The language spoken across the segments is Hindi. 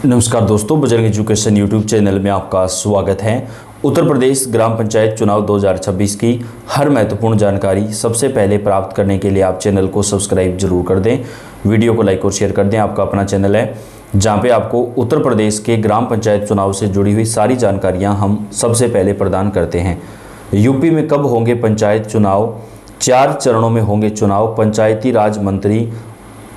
नमस्कार दोस्तों, बजरंग एजुकेशन यूट्यूब चैनल में आपका स्वागत है। उत्तर प्रदेश ग्राम पंचायत चुनाव 2026 की हर महत्वपूर्ण जानकारी सबसे पहले प्राप्त करने के लिए आप चैनल को सब्सक्राइब जरूर कर दें, वीडियो को लाइक और शेयर कर दें। आपका अपना चैनल है जहां पे आपको उत्तर प्रदेश के ग्राम पंचायत चुनाव से जुड़ी हुई सारी जानकारियां हम सबसे पहले प्रदान करते हैं। यूपी में कब होंगे पंचायत चुनाव? 4 चरणों में होंगे चुनाव। पंचायती राज मंत्री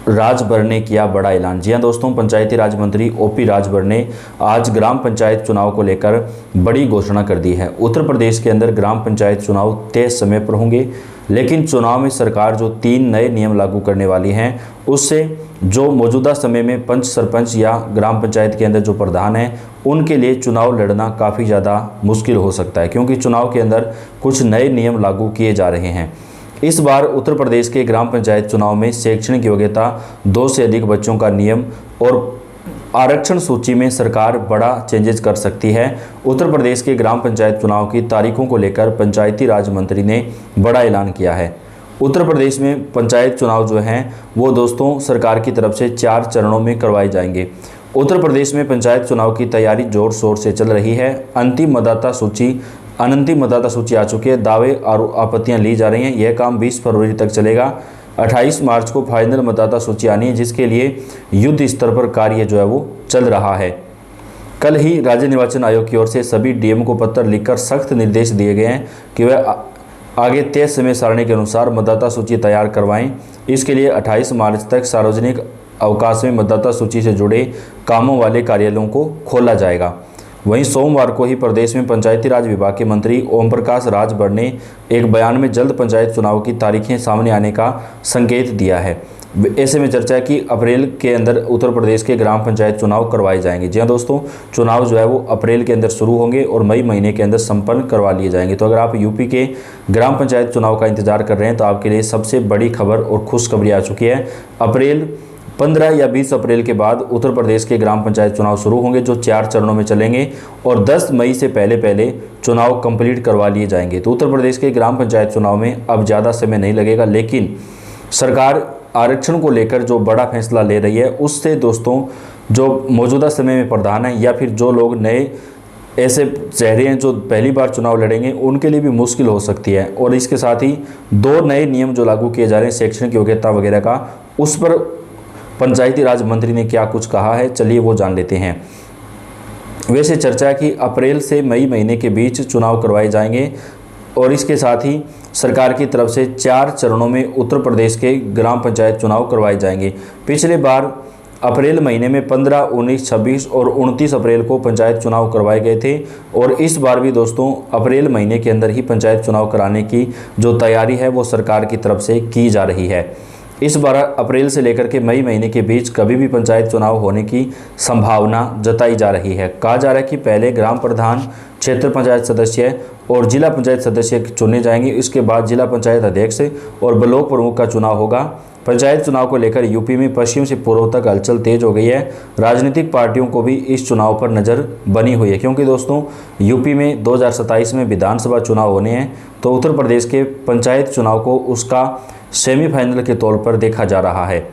राजभर ने किया बड़ा ऐलान। जी हां दोस्तों, पंचायती राज मंत्री ओपी राजभर ने आज ग्राम पंचायत चुनाव को लेकर बड़ी घोषणा कर दी है। उत्तर प्रदेश के अंदर ग्राम पंचायत चुनाव तय समय पर होंगे, लेकिन चुनाव में सरकार जो 3 नए नियम लागू करने वाली हैं, उससे जो मौजूदा समय में पंच, सरपंच या ग्राम पंचायत के अंदर जो प्रधान हैं, उनके लिए चुनाव लड़ना काफ़ी ज़्यादा मुश्किल हो सकता है, क्योंकि चुनाव के अंदर कुछ नए नियम लागू किए जा रहे हैं। इस बार उत्तर प्रदेश के ग्राम पंचायत चुनाव में शैक्षणिक योग्यता, 2 से अधिक बच्चों का नियम और आरक्षण सूची में सरकार बड़ा चेंजेस कर सकती है। उत्तर प्रदेश के ग्राम पंचायत चुनाव की तारीखों को लेकर पंचायती राज मंत्री ने बड़ा ऐलान किया है। उत्तर प्रदेश में पंचायत चुनाव जो हैं वो दोस्तों सरकार की तरफ से 4 चरणों में करवाए जाएंगे। उत्तर प्रदेश में पंचायत चुनाव की तैयारी जोर शोर से चल रही है। अंतिम मतदाता सूची आ चुकी है। दावे और आपत्तियां ली जा रही हैं। यह काम 20 फरवरी तक चलेगा। 28 मार्च को फाइनल मतदाता सूची आनी है, जिसके लिए युद्ध स्तर पर कार्य जो है वो चल रहा है। कल ही राज्य निर्वाचन आयोग की ओर से सभी डीएम को पत्र लिखकर सख्त निर्देश दिए गए हैं कि वह आगे तय समय सारणी के अनुसार मतदाता सूची तैयार करवाएं। इसके लिए 28 मार्च तक सार्वजनिक अवकाश में मतदाता सूची से जुड़े कामों वाले कार्यालयों को खोला जाएगा। वहीं सोमवार को ही प्रदेश में पंचायती राज विभाग के मंत्री ओम प्रकाश राजभर ने एक बयान में जल्द पंचायत चुनाव की तारीखें सामने आने का संकेत दिया है। ऐसे में चर्चा है कि अप्रैल के अंदर उत्तर प्रदेश के ग्राम पंचायत चुनाव करवाए जाएंगे। जी हाँ दोस्तों, चुनाव जो है वो अप्रैल के अंदर शुरू होंगे और मई महीने के अंदर संपन्न करवा लिए जाएंगे। तो अगर आप यूपी के ग्राम पंचायत चुनाव का इंतजार कर रहे हैं तो आपके लिए सबसे बड़ी खबर और खुशखबरी आ चुकी है। अप्रैल 15 या 20 अप्रैल के बाद उत्तर प्रदेश के ग्राम पंचायत चुनाव शुरू होंगे, जो 4 चरणों में चलेंगे और 10 मई से पहले चुनाव कंप्लीट करवा लिए जाएंगे। तो उत्तर प्रदेश के ग्राम पंचायत चुनाव में अब ज़्यादा समय नहीं लगेगा, लेकिन सरकार आरक्षण को लेकर जो बड़ा फैसला ले रही है, उससे दोस्तों जो मौजूदा समय में प्रधान है या फिर जो लोग नए ऐसे चेहरे हैं जो पहली बार चुनाव लड़ेंगे, उनके लिए भी मुश्किल हो सकती है। और इसके साथ ही 2 नए नियम जो लागू किए जा रहे हैं शैक्षणिक योग्यता वगैरह का, उस पर पंचायती राज मंत्री ने क्या कुछ कहा है, चलिए वो जान लेते हैं। वैसे चर्चा है कि अप्रैल से मई महीने के बीच चुनाव करवाए जाएंगे और इसके साथ ही सरकार की तरफ से 4 चरणों में उत्तर प्रदेश के ग्राम पंचायत चुनाव करवाए जाएंगे। पिछले बार अप्रैल महीने में 15, 19, 26 और 29 अप्रैल को पंचायत चुनाव करवाए गए थे और इस बार भी दोस्तों अप्रैल महीने के अंदर ही पंचायत चुनाव कराने की जो तैयारी है वो सरकार की तरफ से की जा रही है। इस बार अप्रैल से लेकर के मई महीने के बीच कभी भी पंचायत चुनाव होने की संभावना जताई जा रही है। कहा जा रहा है कि पहले ग्राम प्रधान, क्षेत्र पंचायत सदस्य और जिला पंचायत सदस्य चुने जाएंगे। इसके बाद जिला पंचायत अध्यक्ष और ब्लॉक प्रमुख का चुनाव होगा। पंचायत चुनाव को लेकर यूपी में पश्चिम से पूर्व तक हलचल तेज हो गई है। राजनीतिक पार्टियों को भी इस चुनाव पर नज़र बनी हुई है, क्योंकि दोस्तों यूपी में 2027 में विधानसभा चुनाव होने हैं, तो उत्तर प्रदेश के पंचायत चुनाव को उसका सेमीफाइनल के तौर पर देखा जा रहा है।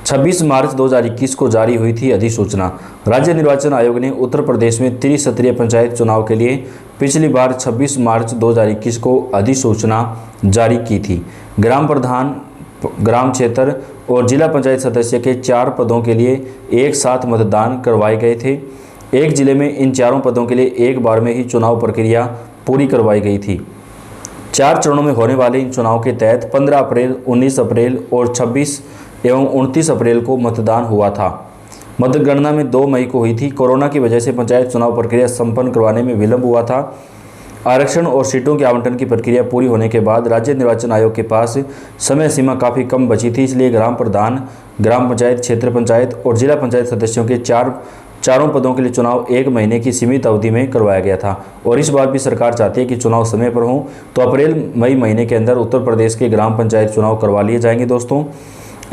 26 मार्च 2021 को जारी हुई थी अधिसूचना। राज्य निर्वाचन आयोग ने उत्तर प्रदेश में त्रिस्तरीय पंचायत चुनाव के लिए पिछली बार 26 मार्च 2021 को अधिसूचना जारी की थी। ग्राम प्रधान, ग्राम क्षेत्र और जिला पंचायत सदस्य के 4 पदों के लिए एक साथ मतदान करवाए गए थे। एक जिले में इन 4 पदों के लिए एक बार में ही चुनाव प्रक्रिया पूरी करवाई गई थी। 4 चरणों में होने वाले इन चुनाव के तहत 15 अप्रैल, 19 अप्रैल और 26 एवं 29 अप्रैल को मतदान हुआ था। मतगणना में 2 मई को हुई थी। कोरोना की वजह से पंचायत चुनाव प्रक्रिया संपन्न करवाने में विलंब हुआ था। आरक्षण और सीटों के आवंटन की प्रक्रिया पूरी होने के बाद राज्य निर्वाचन आयोग के पास समय सीमा काफ़ी कम बची थी, इसलिए ग्राम प्रधान, ग्राम पंचायत, क्षेत्र पंचायत और जिला पंचायत सदस्यों के चारों पदों के लिए चुनाव 1 महीने की सीमित अवधि में करवाया गया था। और इस बार भी सरकार चाहती है कि चुनाव समय पर हों, तो अप्रैल मई महीने के अंदर उत्तर प्रदेश के ग्राम पंचायत चुनाव करवा लिए जाएंगे। दोस्तों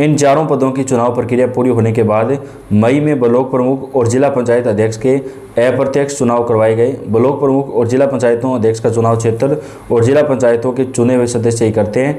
इन 4 पदों की चुनाव प्रक्रिया पूरी होने के बाद मई में ब्लॉक प्रमुख और जिला पंचायत अध्यक्ष के अप्रत्यक्ष चुनाव करवाए गए। ब्लॉक प्रमुख और जिला पंचायतों अध्यक्ष का चुनाव क्षेत्र और जिला पंचायतों के चुने हुए सदस्य ही करते हैं।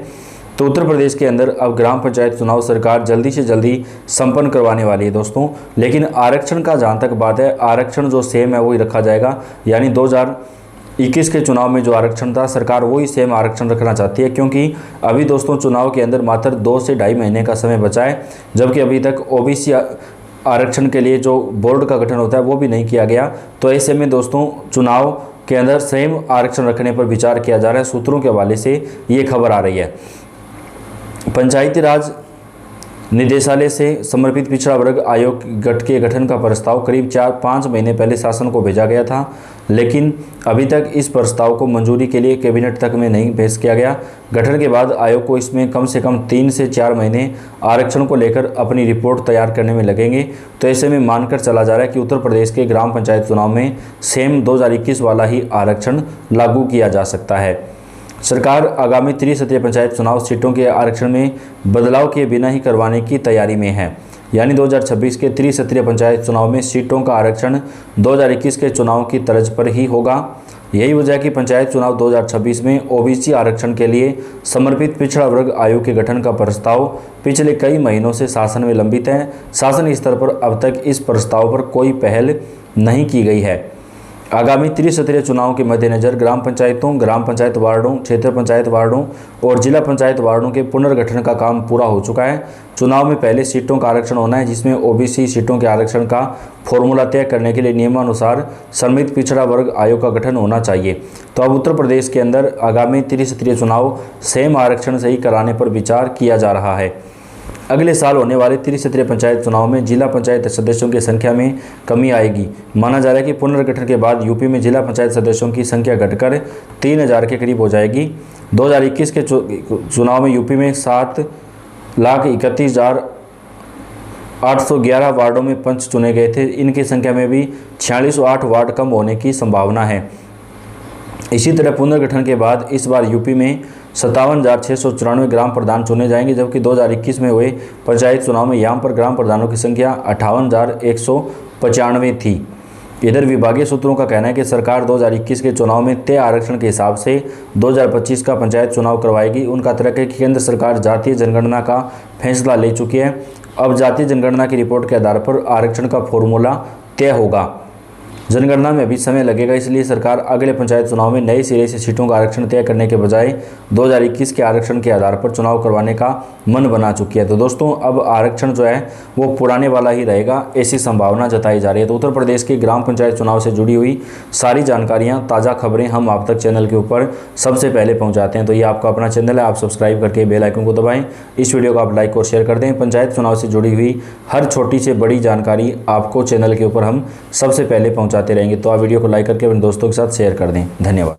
तो उत्तर प्रदेश के अंदर अब ग्राम पंचायत चुनाव सरकार जल्दी से जल्दी संपन्न करवाने वाली है दोस्तों। लेकिन आरक्षण का जहाँ तक बात है, आरक्षण जो सेम है वही रखा जाएगा। यानी 2021 के चुनाव में जो आरक्षण था, सरकार वही सेम आरक्षण रखना चाहती है, क्योंकि अभी दोस्तों चुनाव के अंदर मात्र 2 से ढाई महीने का समय बचा है, जबकि अभी तक ओबीसी आरक्षण के लिए जो बोर्ड का गठन होता है वो भी नहीं किया गया। तो ऐसे में दोस्तों चुनाव के अंदर सेम आरक्षण रखने पर विचार किया जा रहा है। सूत्रों के हवाले से ये खबर आ रही है। पंचायती राज निदेशालय से समर्पित पिछड़ा वर्ग आयोग गठ के गठन का प्रस्ताव करीब 4-5 महीने पहले शासन को भेजा गया था, लेकिन अभी तक इस प्रस्ताव को मंजूरी के लिए कैबिनेट तक में नहीं पेश किया गया। गठन के बाद आयोग को इसमें कम से कम 3 से 4 महीने आरक्षण को लेकर अपनी रिपोर्ट तैयार करने में लगेंगे। तो ऐसे में मानकर चला जा रहा है कि उत्तर प्रदेश के ग्राम पंचायत चुनाव में सेम 2021 वाला ही आरक्षण लागू किया जा सकता है। सरकार आगामी त्रिसत्रीय पंचायत चुनाव सीटों के आरक्षण में बदलाव किए बिना ही करवाने की तैयारी में है। यानी 2026 के त्रिसत्रीय पंचायत चुनाव में सीटों का आरक्षण 2021 के चुनाव की तर्ज पर ही होगा। यही वजह है कि पंचायत चुनाव 2026 में ओबीसी आरक्षण के लिए समर्पित पिछड़ा वर्ग आयोग के गठन का प्रस्ताव पिछले कई महीनों से शासन में लंबित है। शासन स्तर पर अब तक इस प्रस्ताव पर कोई पहल नहीं की गई है। आगामी त्रिसत्रीय चुनाव के मद्देनजर ग्राम पंचायतों, ग्राम पंचायत वार्डों, क्षेत्र पंचायत वार्डों और जिला पंचायत वार्डों के पुनर्गठन का काम पूरा हो चुका है। चुनाव में पहले सीटों का आरक्षण होना है, जिसमें ओबीसी सीटों के आरक्षण का फॉर्मूला तय करने के लिए नियमानुसार समर्पित पिछड़ा वर्ग आयोग का गठन होना चाहिए। तो अब उत्तर प्रदेश के अंदर आगामी त्रिसत्रीय चुनाव सेम आरक्षण से ही कराने पर विचार किया जा रहा है। अगले साल होने वाले त्रिसत्रीय पंचायत चुनाव में जिला पंचायत सदस्यों की संख्या में कमी आएगी। माना जा रहा है कि पुनर्गठन के बाद यूपी में जिला पंचायत सदस्यों की संख्या घटकर 3000 के करीब हो जाएगी। 2021 के चुनाव में यूपी में 7,31,811 वार्डों में पंच चुने गए थे। इनकी संख्या में भी 46 वार्ड कम होने की संभावना है। इसी तरह पुनर्गठन के बाद इस बार यूपी में 57,694 ग्राम प्रधान चुने जाएंगे, जबकि 2021 में हुए पंचायत चुनाव में यहाँ पर ग्राम प्रधानों की संख्या 58,195 थी। इधर विभागीय सूत्रों का कहना है कि सरकार 2021 के चुनाव में तय आरक्षण के हिसाब से 2025 का पंचायत चुनाव करवाएगी। उनका तर्क है कि केंद्र सरकार जातीय जनगणना का फैसला ले चुकी है। अब जातीय जनगणना की रिपोर्ट के आधार पर आरक्षण का फॉर्मूला तय होगा। जनगणना में भी समय लगेगा, इसलिए सरकार अगले पंचायत चुनाव में नए सिरे से सीटों का आरक्षण तय करने के बजाय 2021 के आरक्षण के आधार पर चुनाव करवाने का मन बना चुकी है। तो दोस्तों अब आरक्षण जो है वो पुराने वाला ही रहेगा, ऐसी संभावना जताई जा रही है। तो उत्तर प्रदेश के ग्राम पंचायत चुनाव से जुड़ी हुई सारी जानकारियाँ, ताज़ा खबरें हम आप तक चैनल के ऊपर सबसे पहले पहुँचाते हैं। तो ये आपका अपना चैनल है, आप सब्सक्राइब करके बेल आइकन को दबाएँ। इस वीडियो को आप लाइक और शेयर कर दें। पंचायत चुनाव से जुड़ी हुई हर छोटी से बड़ी जानकारी आपको चैनल के ऊपर हम सबसे पहले पहुँचाते रहेंगे। तो आप वीडियो को लाइक करके अपने दोस्तों के साथ शेयर कर दें। धन्यवाद।